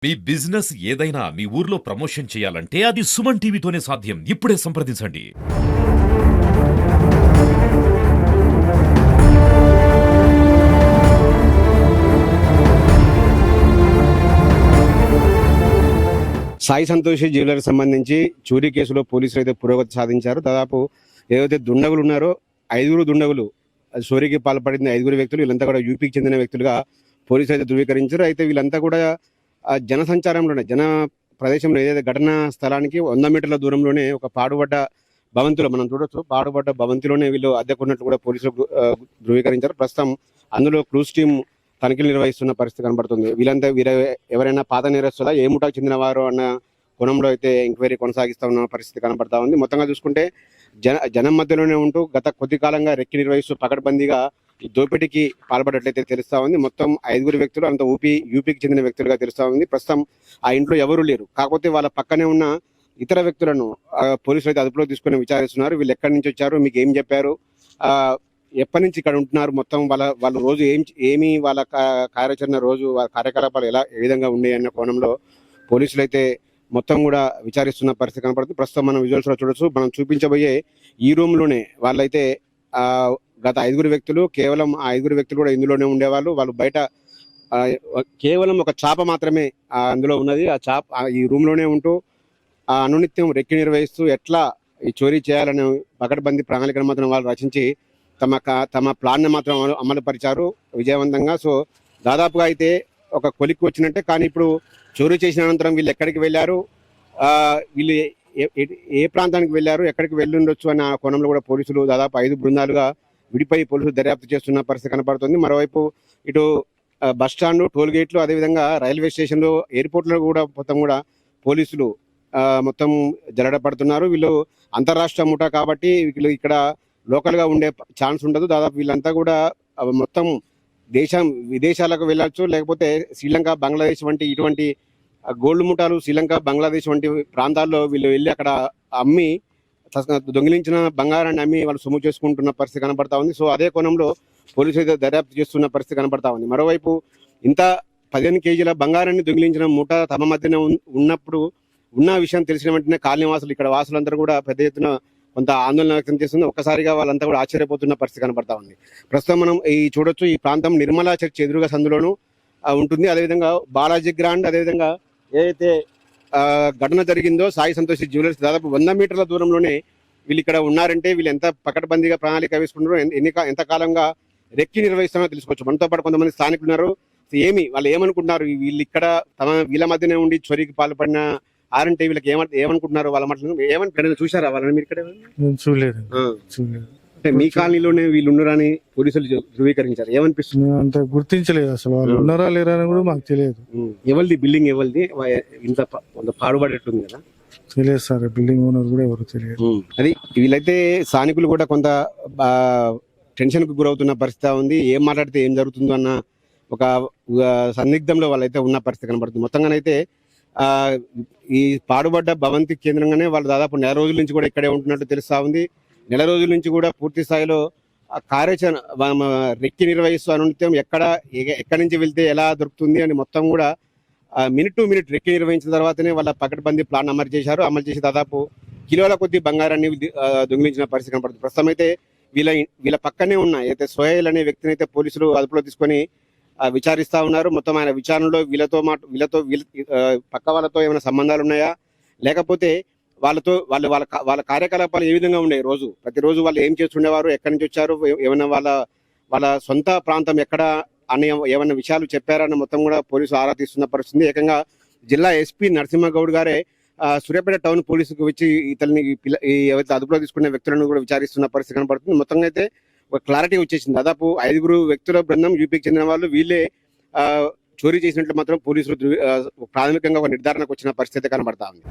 మీ business ఏదైనా మీ ఊర్లో promotion చేయాలంటే అది సుమన్ టీవీతోనే సాధ్యం. ఇప్పుడే సంప్రదించండి. సాయి సంతోషి జ్యువెలరీ సంబంధించి చోరీ కేసులో పోలీసులు అయితే పురోగతి సాధించారు. దాదాపు ఏదైతే దుండగులు ఉన్నారో 5 దుండగులు చోరీకి పాల్పడిన 5 వ్యక్తులు, వీళ్ళంతా కూడా యూపీకి చెందిన వ్యక్తులుగా పోలీసులు అయితే ధృవీకరించారు. అయితే వీళ్ళంతా కూడా జన సంచారంలోనే, జన ప్రదేశంలో, ఏదైతే ఘటనా స్థలానికి 100 మీటర్ల దూరంలోనే ఒక పాడుబడ్డ భవంతిలో మనం చూడొచ్చు. పాడుబడ్డ భవంతిలోనే వీళ్ళు అద్దెకున్నట్లు కూడా పోలీసులు ధృవీకరించారు. ప్రస్తుతం అందులో క్రూజ్ టీం తనిఖీలు నిర్వహిస్తున్న పరిస్థితి కనబడుతుంది. వీళ్ళంతా ఎవరైనా పాత నేరస్తులా, ఏ ముఠాకు చెందిన వారు అన్న కోణంలో అయితే ఎంక్వైరీ కొనసాగిస్తా ఉన్న పరిస్థితి కనబడతా ఉంది. మొత్తంగా చూసుకుంటే జనం మధ్యలోనే ఉంటూ గత కొద్ది కాలంగా రెక్కి నిర్వహిస్తూ పకడ్బందీగా ఈ దోపిడీకి పాల్పడట్లయితే తెలుస్తా ఉంది. మొత్తం 5 వ్యక్తులు అంత యూపీకి చెందిన వ్యక్తులుగా తెలుస్తా ఉంది. ప్రస్తుతం ఆ ఇంట్లో ఎవరు లేరు. కాకపోతే వాళ్ళ పక్కనే ఉన్న ఇతర వ్యక్తులను పోలీసులు అయితే అదుపులో తీసుకుని విచారిస్తున్నారు. వీళ్ళు ఎక్కడి నుంచి వచ్చారు, మీకు ఏం చెప్పారు, ఎప్పటి నుంచి ఇక్కడ ఉంటున్నారు, మొత్తం వాళ్ళ రోజు ఏమి వాళ్ళ కార్యాచరణ, రోజు వాళ్ళ కార్యకలాపాలు ఏ విధంగా ఉన్నాయి అన్న కోణంలో పోలీసులు అయితే మొత్తం కూడా విచారిస్తున్న పరిస్థితి కనపడుతుంది. ప్రస్తుతం మనం విజువల్స్ లో చూడొచ్చు. మనం చూపించబోయే ఈ రూమ్ లోనే వాళ్ళైతే గత 5 వ్యక్తులు, కేవలం ఆ 5 వ్యక్తులు కూడా ఇందులోనే ఉండేవాళ్ళు. వాళ్ళు బయట కేవలం ఒక చాప మాత్రమే అందులో ఉన్నది. ఆ చాప ఈ రూమ్ లోనే ఉంటూ అనునిత్యం రెక్కి నిర్వహిస్తూ ఎట్లా ఈ చోరీ చేయాలనే పకడ్బందీ ప్రణాళికను మాత్రం వాళ్ళు రచించి తమ ప్లాన్ ని మాత్రం అమలు పరిచారు విజయవంతంగా. సో దాదాపుగా అయితే ఒక కొలిక్కి వచ్చినట్టే. కానీ ఇప్పుడు చోరీ చేసిన అనంతరం వీళ్ళు ఎక్కడికి వెళ్ళారు, వీళ్ళు ఏ ప్రాంతానికి వెళ్ళారు, ఎక్కడికి వెళ్ళుండొచ్చు అన్న కోణంలో కూడా పోలీసులు దాదాపు 5 బృందాలుగా విడిపోయి పోలీసులు దర్యాప్తు చేస్తున్న పరిస్థితి కనపడుతుంది. మరోవైపు ఇటు బస్ స్టాండ్, టోల్ గేట్లు, అదేవిధంగా రైల్వే స్టేషన్లు, ఎయిర్పోర్ట్లో కూడా మొత్తం కూడా పోలీసులు మొత్తం జల్లెడపడుతున్నారు. వీళ్ళు అంతరాష్ట్ర ముఠా కాబట్టి వీళ్ళు ఇక్కడ లోకల్ గా ఉండే ఛాన్స్ ఉండదు. దాదాపు వీళ్ళంతా కూడా మొత్తం విదేశాలకు వెళ్ళచ్చు, లేకపోతే శ్రీలంక, బంగ్లాదేశ్ వంటి ఇటువంటి గోల్డ్ ముఠాలు, శ్రీలంక, బంగ్లాదేశ్ వంటి ప్రాంతాల్లో వీళ్ళు వెళ్ళి అక్కడ అమ్మి దొంగిలించిన బంగారాన్ని అమ్మి వాళ్ళు సొమ్ము చేసుకుంటున్న పరిస్థితి కనబడతా ఉంది. సో అదే కోణంలో పోలీసులు అయితే దర్యాప్తు చేస్తున్న పరిస్థితి కనబడతా ఉంది. మరోవైపు ఇంత 15 కేజీల బంగారాన్ని దొంగిలించిన ముఠా తమ మధ్యనే ఉన్నప్పుడు ఉన్న విషయం తెలిసిన వెంటనే కాలనీవాసులు, ఇక్కడ వాసులందరూ కూడా పెద్ద ఎత్తున కొంత ఆందోళన వ్యక్తం చేస్తుంది. ఒక్కసారిగా వాళ్ళంతా కూడా ఆశ్చర్యపోతున్న పరిస్థితి కనబడతా ఉంది. ప్రస్తుతం మనం చూడొచ్చు, ఈ ప్రాంతం నిర్మలా చర్చ్ ఎదురుగా సందులోనూ ఉంటుంది. అదేవిధంగా బాలాజీ గ్రాండ్, అదేవిధంగా ఏదైతే ఘటన జరిగిందో సాయి సంతోషి జ్యువెలర్స్ దాదాపు 100 మీటర్ల దూరంలోనే వీళ్ళు ఇక్కడ ఉన్నారంటే వీళ్ళు ఎంత పకడ్బందీగా ప్రణాళిక వేసుకుంటారో, ఎంత కాలంగా రెక్కి నిర్వహిస్తారో తెలుసుకోవచ్చు. మనతో పాటు కొంతమంది స్థానికులు ఉన్నారు. వాళ్ళు ఏమనుకుంటున్నారు, వీళ్ళు ఇక్కడ వీళ్ళ మధ్యనే ఉండి చోరీకి పాల్పడిన ఆర్ఎన్టీ వీళ్ళకి ఏమనుకుంటున్నారు, వాళ్ళ మాటలు ఏమని చూసారా వాళ్ళని? మీరు ఇక్కడ చూడలేదు. అంటే మీ కాలనీలోనే వీళ్ళు ఉన్నారని పోలీసులు ధృవీకరించారు. ఏమనిపిస్తుంది? అంత గుర్తించలేదు అసలు, వాళ్ళు ఉన్నారా లేరా అని కూడా మాకు తెలియదు. ఎవరిది బిల్డింగ్, ఎవరిది? ఇంత పాడుబడేట్టుంది కదా. తెలియదు సార్, బిల్డింగ్ ఓనర్ కూడా ఎవరు తెలియదు. అది వీళ్ళైతే స్థానికులు కూడా కొంత టెన్షన్ కు గురవుతున్న పరిస్థితి ఉంది. ఏం మాట్లాడితే ఏం జరుగుతుందో అన్న ఒక సందిగ్ధంలో వాళ్ళైతే ఉన్న పరిస్థితి కనబడుతుంది. మొత్తంగానైతే ఈ పాడుబడ్డ భవంతి కేంద్రంగానే వాళ్ళు దాదాపు 1 నెల రోజుల నుంచి కూడా ఇక్కడే ఉంటున్నట్టు తెలుస్తా ఉంది. 1 నెల రోజుల నుంచి కూడా పూర్తి స్థాయిలో కార్యాచరణ రెక్కి నిర్వహిస్తూ అనునిత్యం ఎక్కడి నుంచి వెళ్తే ఎలా దొరుకుతుంది అని మొత్తం కూడా మినిట్ టు మినిట్ రెక్కి నిర్వహించిన తర్వాతనే వాళ్ళ పకడ్బందీ ప్లాన్ అమలు చేసి దాదాపు కిలోల కొద్ది బంగారాన్ని దొంగిలించిన పరిస్థితి కనపడుతుంది. ప్రస్తుతం అయితే వీళ్ళ పక్కనే ఉన్న అయితే సోహెల్ అనే వ్యక్తిని అయితే పోలీసులు అదుపులో తీసుకొని విచారిస్తా ఉన్నారు. మొత్తం ఆయన విచారణలో వీళ్ళతో పక్క వాళ్ళతో ఏమైనా సంబంధాలు ఉన్నాయా, లేకపోతే వాళ్ళ కార్యకలాపాలు ఏ విధంగా ఉన్నాయి, ప్రతిరోజు వాళ్ళు ఏం చేస్తుండేవారు, ఎక్కడి నుంచి వచ్చారు, ఏమైనా వాళ్ళ సొంత ప్రాంతం ఎక్కడ అని ఏమైనా విషయాలు చెప్పారన్న మొత్తం కూడా పోలీసులు ఆరా తీస్తున్న పరిస్థితి. ఏకంగా జిల్లా ఎస్పీ నరసింహగౌడ్ గారే సూర్యాపేట టౌన్ పోలీసుకు వచ్చి ఇతన్ని ఎవరైతే అదుపులో తీసుకునే వ్యక్తులను కూడా విచారిస్తున్న పరిస్థితి కనబడుతుంది. మొత్తంగా అయితే ఒక క్లారిటీ వచ్చేసింది. దాదాపు 5 వ్యక్తుల బృందం యూపీకి చెందిన వాళ్ళు వీళ్ళే చోరీ చేసినట్లు మాత్రం పోలీసులు ప్రాథమికంగా ఒక నిర్ధారణకు వచ్చిన పరిస్థితి కనబడతా ఉంది.